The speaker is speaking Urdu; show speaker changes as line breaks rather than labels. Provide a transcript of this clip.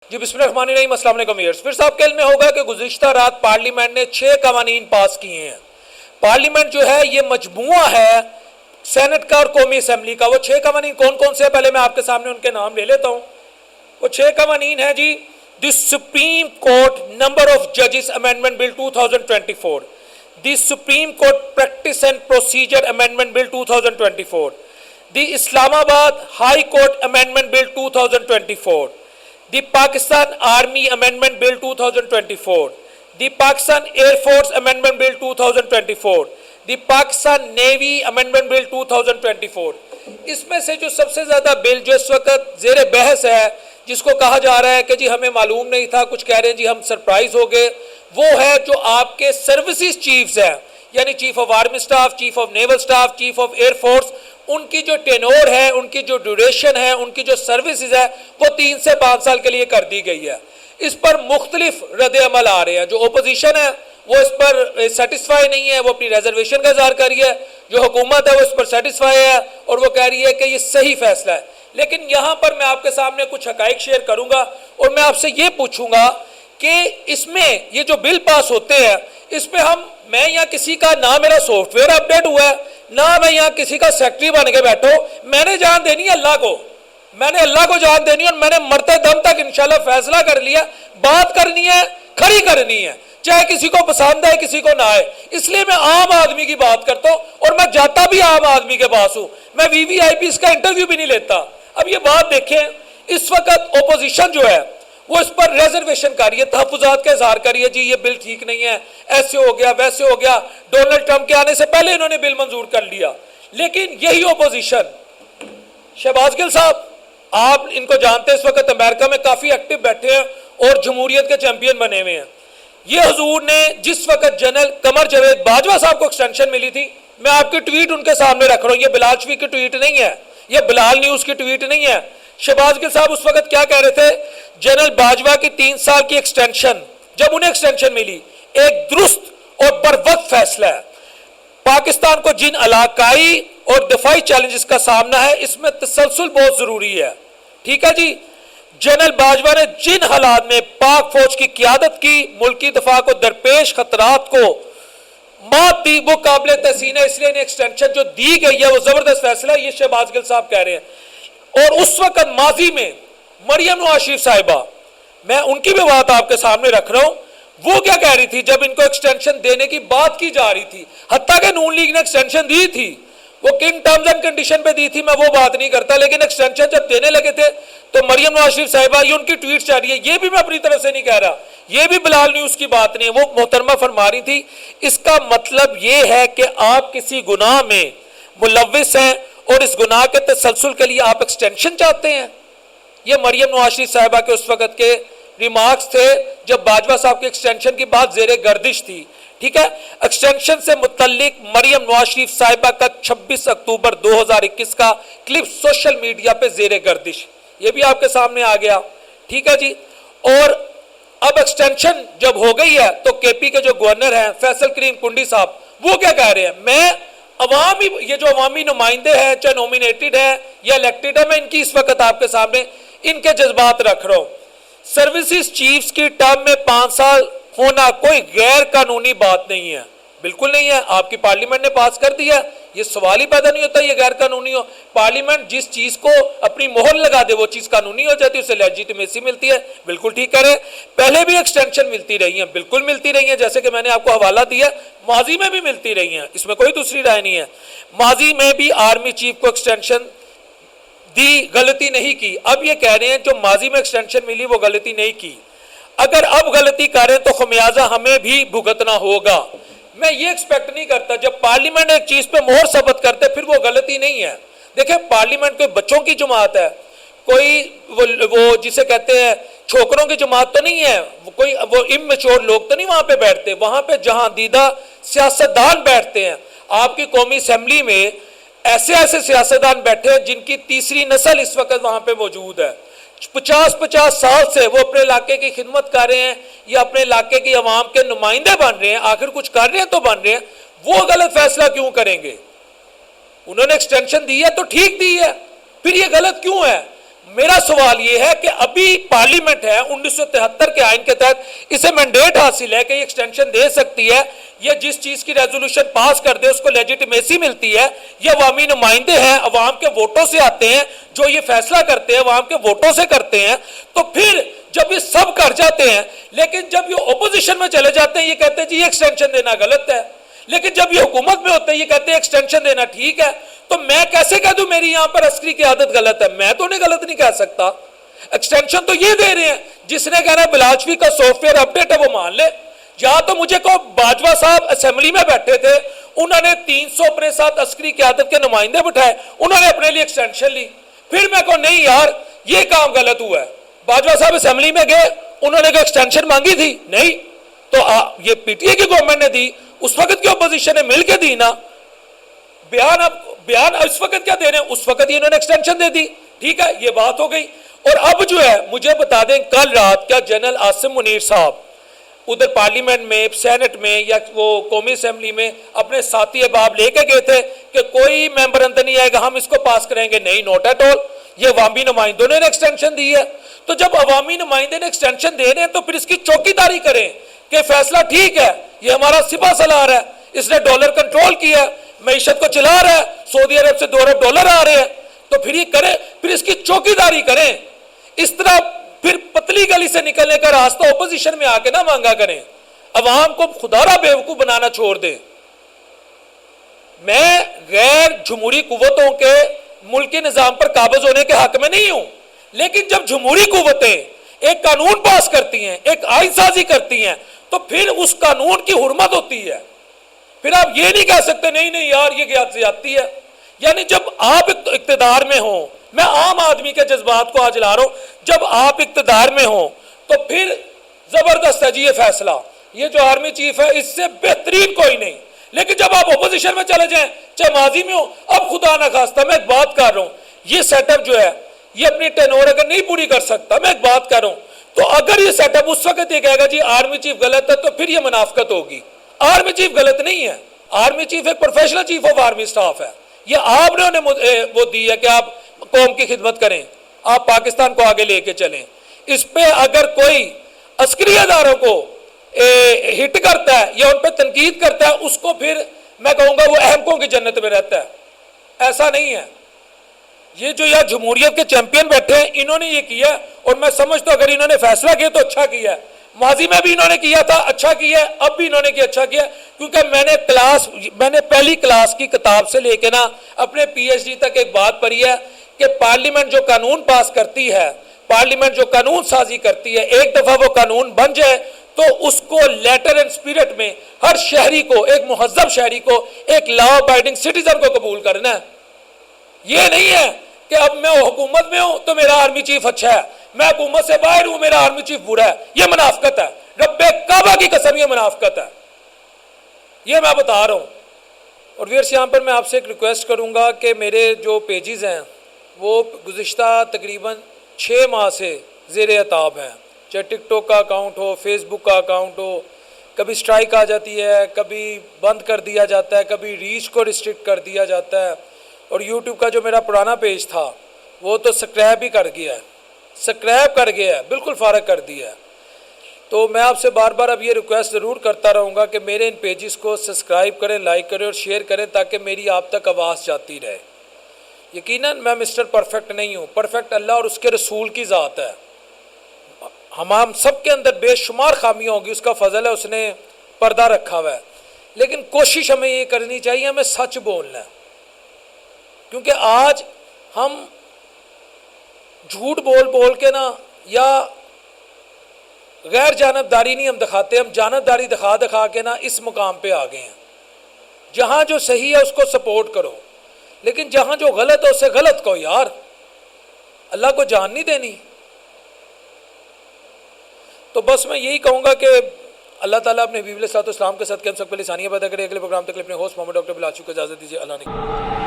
جی بسم اللہ الرحمن الرحیم، السلام علیکم ویئرز۔ پھر صاحب کے علم میں ہوگا کہ گزشتہ رات پارلیمنٹ نے 6 قوانین پاس کیے ہیں۔ پارلیمنٹ جو ہے یہ مجموعہ ہے سینٹ کا اور قومی اسمبلی کا۔ وہ 6 قوانین کون کون سے ہیں پہلے میں آپ کے سامنے ان کے نام لے لیتا ہوں۔ وہ 6 قوانین ہیں جی: دی سپریم کورٹ نمبر آف ججز amendment bill 2024، the supreme court practice and procedure amendment بل 2024، دی اسلام آباد high court amendment bill 2024، the Pakistan Army Amendment Bill 2024, the Pakistan Air Force Amendment Bill 2024, the Pakistan Navy Amendment Bill 2024۔ اس میں سے جو سب سے زیادہ بل جو اس وقت زیر بحث ہے، جس کو کہا جا رہا ہے کہ جی ہمیں معلوم نہیں تھا، کچھ کہہ رہے ہیں جی ہم سرپرائز ہو گئے، وہ ہے جو آپ کے سروسز چیفز ہیں، یعنی chief of army staff, chief of naval staff, chief of air force, ان کی جو ٹینور ہے، ان کی جو ڈیوریشن ہے، ان کی جو سروسز ہے، وہ 3 سے 5 سال کے لیے کر دی گئی ہے۔ اس پر مختلف رد عمل آ رہے ہیں۔ جو اپوزیشن ہے وہ اس پر سیٹسفائی نہیں ہے، وہ اپنی ریزرویشن کا اظہار کر رہی ہے۔ جو حکومت ہے وہ اس پر سیٹسفائی ہے اور وہ کہہ رہی ہے کہ یہ صحیح فیصلہ ہے۔ لیکن یہاں پر میں آپ کے سامنے کچھ حقائق شیئر کروں گا اور میں آپ سے یہ پوچھوں گا کہ اس میں یہ جو بل پاس ہوتے ہیں، اس میں میں یہاں کسی کا نہ میرا سافٹ ویئر اپڈیٹ ہوا ہے، نہ میں یہاں کسی کا سیکٹری بن کے بیٹھو۔ میں نے جان دینی ہے اللہ کو، میں نے اللہ کو جان دینی ہے اور میں نے مرتے دم تک انشاءاللہ فیصلہ کر لیا، بات کرنی ہے، کھڑی کرنی ہے، چاہے کسی کو پسند ہے کسی کو نہ آئے۔ اس لیے میں عام آدمی کی بات کرتا ہوں اور میں جاتا بھی عام آدمی کے پاس ہوں، میں وی وی آئی پیز کا انٹرویو بھی نہیں لیتا۔ اب یہ بات دیکھیں، اس وقت اپوزیشن جو ہے وہ اس پر ریزرویشن کر رہی ہے، تحفظات کا اظہار کر رہی ہے، جی یہ بل ٹھیک نہیں ہے، ایسے ہو گیا ویسے ہو گیا، ڈونلڈ ٹرمپ کے آنے سے پہلے انہوں نے بل منظور کر لیا۔ لیکن یہی اپوزیشن، شہباز گل صاحب آپ ان کو جانتے ہیں، اس وقت امریکہ میں کافی ایکٹیو بیٹھے ہیں اور جمہوریت کے چیمپئن بنے ہوئے ہیں۔ یہ حضور نے جس وقت جنرل قمر جاوید باجوہ صاحب کو ایکسٹینشن ملی تھی، میں آپ کی ٹویٹ ان کے سامنے رکھ رہا ہوں، یہ بلال شفیع کی ٹویٹ نہیں ہے، یہ بلال نیوز کی ٹویٹ نہیں ہے۔ شہباز گل صاحب اس وقت کیا کہہ رہے تھے؟ جنرل باجوہ کی 3 سال کی ایکسٹینشن، جب انہیں ایکسٹینشن ملی، ایک درست اور بروقت فیصلہ ہے۔ پاکستان کو جن علاقائی اور دفاعی چیلنجز کا سامنا ہے، اس میں تسلسل بہت ضروری ہے۔ ٹھیک ہے جی، جنرل باجوہ نے جن حالات میں پاک فوج کی قیادت کی، ملکی دفاع کو درپیش خطرات کو مات دی، وہ قابل تحسین ہے۔ اس لیے انہیں ایکسٹینشن جو دی گئی ہے وہ زبردست فیصلہ ہے، یہ شہباز گل صاحب کہہ رہے ہیں۔ اور اس وقت ماضی میں مریم نواز شریف صاحبہ، میں ان کی بھی بات آپ کے سامنے رکھ رہا ہوں، وہ کیا کہہ رہی تھی جب ان کو ایکسٹینشن دینے کی بات کی جا رہی تھی؟ حتیٰ کہ نون لیگ نے ایکسٹینشن دی تھی، وہ کنگ ٹرمز اینڈ کنڈیشن پہ دی تھی، میں وہ بات نہیں کرتا، لیکن ایکسٹینشن جب دینے لگے تھے تو مریم نواز شریف صاحبہ، یہ ان کی ٹویٹ چاہ رہی ہے، یہ بھی میں اپنی طرف سے نہیں کہہ رہا، یہ بھی بلال نیوز کی بات نہیں ہے، وہ محترمہ فرما رہی تھی اس کا مطلب یہ ہے کہ آپ کسی گناہ میں ملوث ہیں اور اس گناہ کے تسلسل کے لیے آپ ایکسٹینشن چاہتے ہیں۔ یہ مریم نواز شریف صاحبہ کے اس وقت کے ریمارکس تھے جب باجوہ صاحب کی ایکسٹینشن کی بات زیر گردش تھی۔ ٹھیک ہے، ایکسٹینشن سے متعلق مریم نواز شریف صاحبہ کا 26 اکتوبر 2021 کا کلپ سوشل میڈیا پہ زیر گردش، یہ بھی آپ کے سامنے آ گیا۔ ٹھیک ہے جی، اور اب ایکسٹینشن جب ہو گئی ہے تو کے پی کے جو گورنر ہیں فیصل کریم کنڈی صاحب، وہ کیا کہہ رہے ہیں؟ میں عوامی، یہ جو عوامی نمائندے ہیں، چاہے نومینیٹڈ ہے یا الیکٹڈ ہے، میں ان کی اس وقت آپ کے سامنے ان کے جذبات رکھ رہا ہوں۔ سروسز چیفز کی ٹرم میں 5 سال ہونا کوئی غیر قانونی بات نہیں ہے، بالکل نہیں ہے، آپ کی پارلیمنٹ نے پاس کر دیا، یہ سوال ہی پیدا نہیں ہوتا یہ غیر قانونی ہو۔ پارلیمنٹ جس چیز کو اپنی مہر لگا دے وہ چیز قانونی ہو جاتی ہے، اسے لیجیٹمیسی ملتی ہے، بالکل ٹھیک کرے۔ پہلے بھی ایکسٹینشن ملتی رہی ہیں، بالکل ملتی رہی ہیں، جیسے کہ میں نے آپ کو حوالہ دیا، ماضی میں بھی ملتی رہی ہیں، اس میں کوئی دوسری رائے نہیں ہے۔ ماضی میں بھی آرمی چیف کو ایکسٹینشن دی، غلطی نہیں کی۔ اب یہ کہہ رہے ہیں جو ماضی میں ایکسٹینشن ملی وہ غلطی نہیں کی، اگر اب غلطی کریں تو خمیازہ ہمیں بھی بھگتنا ہوگا۔ میں یہ ایکسپیکٹ نہیں کرتا جب پارلیمنٹ ایک چیز پہ مہر ثبت کرتے پھر وہ غلطی نہیں ہے۔ دیکھیں پارلیمنٹ کوئی بچوں کی جماعت ہے، کوئی وہ جسے کہتے ہیں چھوکروں کی جماعت تو نہیں ہے، کوئی وہ اممیچور لوگ تو نہیں وہاں پہ بیٹھتے، وہاں پہ جہاں دیدہ سیاستدان بیٹھتے ہیں۔ آپ کی قومی اسمبلی میں ایسے سیاستدان بیٹھے ہیں جن کی تیسری نسل اس وقت وہاں پہ موجود ہے، 50 سال سے وہ اپنے علاقے کی خدمت کر رہے ہیں یا اپنے علاقے کی عوام کے نمائندے بن رہے ہیں، آخر کچھ کر رہے ہیں تو بن رہے ہیں، وہ غلط فیصلہ کیوں کریں گے؟ انہوں نے ایکسٹینشن دی ہے تو ٹھیک دی ہے، پھر یہ غلط کیوں ہے؟ میرا سوال یہ ہے کہ ابھی پارلیمنٹ ہے 1973 کے آئین کے تحت اسے مینڈیٹ حاصل ہے کہ یہ ایکسٹینشن دے سکتی ہے، یہ جس چیز کی ریزولوشن پاس کر دے اس کو لیجیٹیمیسی ملتی ہے، یہ عوامی نمائندے ہیں، عوام کے ووٹوں سے آتے ہیں، جو یہ فیصلہ کرتے ہیں عوام کے ووٹوں سے کرتے ہیں، تو پھر جب یہ سب کر جاتے ہیں لیکن جب یہ اپوزیشن میں چلے جاتے ہیں یہ کہتے ہیں جی یہ ایکسٹینشن دینا غلط ہے، لیکن جب یہ حکومت میں ہوتے ہیں یہ کہتے ہیں ایکسٹینشن دینا ٹھیک ہے، تو میں کیسے کہہ دوں میری یہاں پر عسکری قیادت غلط ہے؟ میں تو انہیں غلط نہیں کہہ سکتا، ایکسٹینشن تو یہ دے رہے ہیں، جس نے کہنا ہے بلاچوی کا سافٹ ویئر اپڈیٹ ہے وہ مان لے، یا تو مجھے کہو باجوہ صاحب اسمبلی میں بیٹھے تھے، انہوں نے 300 اپنے ساتھ عسکری قیادت کے نمائندے بٹھائے، انہوں نے اپنے لیے ایکسٹینشن لی، پھر میں کہوں نہیں یار یہ کام غلط ہوا ہے، باجوہ صاحب اسمبلی میں گئے انہوں نے کوئی ایکسٹینشن مانگی تھی نہیں، تو یہ پی ٹی اے کی گورنمنٹ نے دی، اس وقت کی اپوزیشن نے مل کے دی نا، بیان اس وقت کیا دے رہے ہیں، اس وقت ہی انہوں نے ایکسٹینشن دے دی، ٹھیک ہے یہ بات ہو گئی۔ اور اب جو ہے مجھے بتا دیں کل رات کیا جنرل عاصم منیر صاحب ادھر پارلیمنٹ میں سینٹ میں یا وہ قومی اسمبلی میں اپنے ساتھی احباب لے کے گئے تھے کہ کوئی ممبر اندر نہیں آئے گا ہم اس کو پاس کریں گے؟ نہیں، نوٹ ایٹ آل، یہ عوامی نمائندوں نے ایکسٹینشن دی ہے، تو جب عوامی نمائندے نے ایکسٹینشن دے رہے ہیں تو پھر اس کی چوکی داری کریں کہ فیصلہ ٹھیک ہے، یہ ہمارا سپہ سالار ہے، اس نے ڈالر کنٹرول کیا ہے، معیشت کو چلا رہا ہے، سعودی عرب سے 2 ارب ڈالر آ رہے ہیں، تو پھر یہ کریں، پھر اس کی چوکی داری کریں، اس طرح پھر پتلی گلی سے نکلنے کا راستہ اپوزیشن میں آ کے نہ مانگا کریں، عوام کو خدا را بیوقوف بنانا چھوڑ دیں۔ میں غیر جمہوری قوتوں کے ملکی نظام پر قابض ہونے کے حق میں نہیں ہوں، لیکن جب جمہوری قوتیں ایک قانون پاس کرتی ہیں، ایک آئین سازی کرتی ہیں، تو پھر اس قانون کی حرمت ہوتی ہے، پھر آپ یہ نہیں کہہ سکتے نہیں نہیں یار یہ زیادتی ہے۔ یعنی جب آپ اقتدار میں ہوں، میں عام آدمی کے جذبات کو آج لا رہا ہوں، جب آپ اقتدار میں ہوں تو پھر زبردست ہے جی یہ فیصلہ، یہ جو آرمی چیف ہے اس سے بہترین کوئی نہیں، لیکن جب آپ اپوزیشن میں چلے جائیں چاہے ماضی میں ہو، اب خدا نہ خواستہ میں ایک بات کر رہا ہوں، یہ سیٹ اپ جو ہے یہ اپنی ٹینور اگر نہیں پوری کر سکتا، میں ایک بات کر رہا ہوں، تو اگر یہ سیٹ اپ اس وقت یہ کہے گا جی آرمی چیف غلط ہے تو پھر یہ منافقت ہوگی۔ آرمی چیف غلط نہیں ہے، آرمی چیف ایک professional chief of army staff ہے، یہ آپ نے انہیں وہ دی ہے کہ آپ قوم کی خدمت کریں، آپ پاکستان کو آگے لے کے چلیں، اس پہ اگر کوئی عسکری اداروں کو ہٹ کرتا ہے یا ان پہ تنقید کرتا ہے اس کو پھر میں کہوں گا وہ احمقوں کی جنت میں رہتا ہے، ایسا نہیں ہے۔ یہ جو یہاں جمہوریت کے چیمپئن بیٹھے ہیں انہوں نے یہ کیا، اور میں سمجھتا ہوں اگر انہوں نے فیصلہ کیا تو اچھا کیا ہے، ماضی میں بھی انہوں نے کیا تھا اچھا کیا ہے، اب بھی انہوں نے کیا اچھا کیا، کیونکہ میں نے پہلی کلاس کی کتاب سے لے کے نا اپنے پی ایچ ڈی تک ایک بات پڑھی ہے کہ پارلیمنٹ جو قانون پاس کرتی ہے، پارلیمنٹ جو قانون سازی کرتی ہے، ایک دفعہ وہ قانون بن جائے تو اس کو لیٹر اینڈ سپیرٹ میں ہر شہری کو، ایک مہذب شہری کو، ایک لا ابائڈنگ سٹیزن کو قبول کرنا ہے۔ یہ نہیں ہے کہ اب میں حکومت میں ہوں تو میرا آرمی چیف اچھا ہے، میں حکومت سے باہر ہوں میرا آرمی چیف برا ہے، یہ منافقت ہے، رب کعبہ کی قسم یہ منافقت ہے، یہ میں بتا رہا ہوں۔ اور ویئرس یہاں پر میں آپ سے ایک ریکویسٹ کروں گا کہ میرے جو پیجز ہیں وہ گزشتہ تقریباً 6 ماہ سے زیر عتاب ہیں، چاہے ٹک ٹاک کا اکاؤنٹ ہو، فیس بک کا اکاؤنٹ ہو، کبھی سٹرائک آ جاتی ہے، کبھی بند کر دیا جاتا ہے، کبھی ریچ کو ریسٹرکٹ کر دیا جاتا ہے، اور یوٹیوب کا جو میرا پرانا پیج تھا وہ تو سکریپ ہی کر گیا ہے، سکریپ کر گیا ہے، بالکل فارغ کر دیا ہے۔ تو میں آپ سے بار بار اب یہ ریکویسٹ ضرور کرتا رہوں گا کہ میرے ان پیجز کو سبسکرائب کریں، لائک کریں اور شیئر کریں تاکہ میری آپ تک آواز جاتی رہے۔ یقیناً میں مسٹر پرفیکٹ نہیں ہوں، پرفیکٹ اللہ اور اس کے رسول کی ذات ہے، ہم سب کے اندر بے شمار خامیاں ہوگی، اس کا فضل ہے، اس نے پردہ رکھا ہوا ہے، لیکن کوشش ہمیں یہ کرنی چاہیے، ہمیں سچ بولنا ہے، کیونکہ آج ہم جھوٹ بول کے نا یا غیر جانبداری نہیں ہم دکھاتے، ہم جانبداری دکھا کے نا اس مقام پہ آ گئے ہیں۔ جہاں جو صحیح ہے اس کو سپورٹ کرو، لیکن جہاں جو غلط ہے اسے غلط کہو یار، اللہ کو جان نہیں دینی۔ تو بس میں یہی کہوں گا کہ اللہ تعالیٰ اپنے حبیب علیہ الصلوۃ والسلام کے صدقے ہم سب کے لیے آسانیاں پیدا کرے۔ اگلے پروگرام تک اپنے ہوسٹ محمد ڈاکٹر بلال شو کو اجازت دیجیے، اللہ نے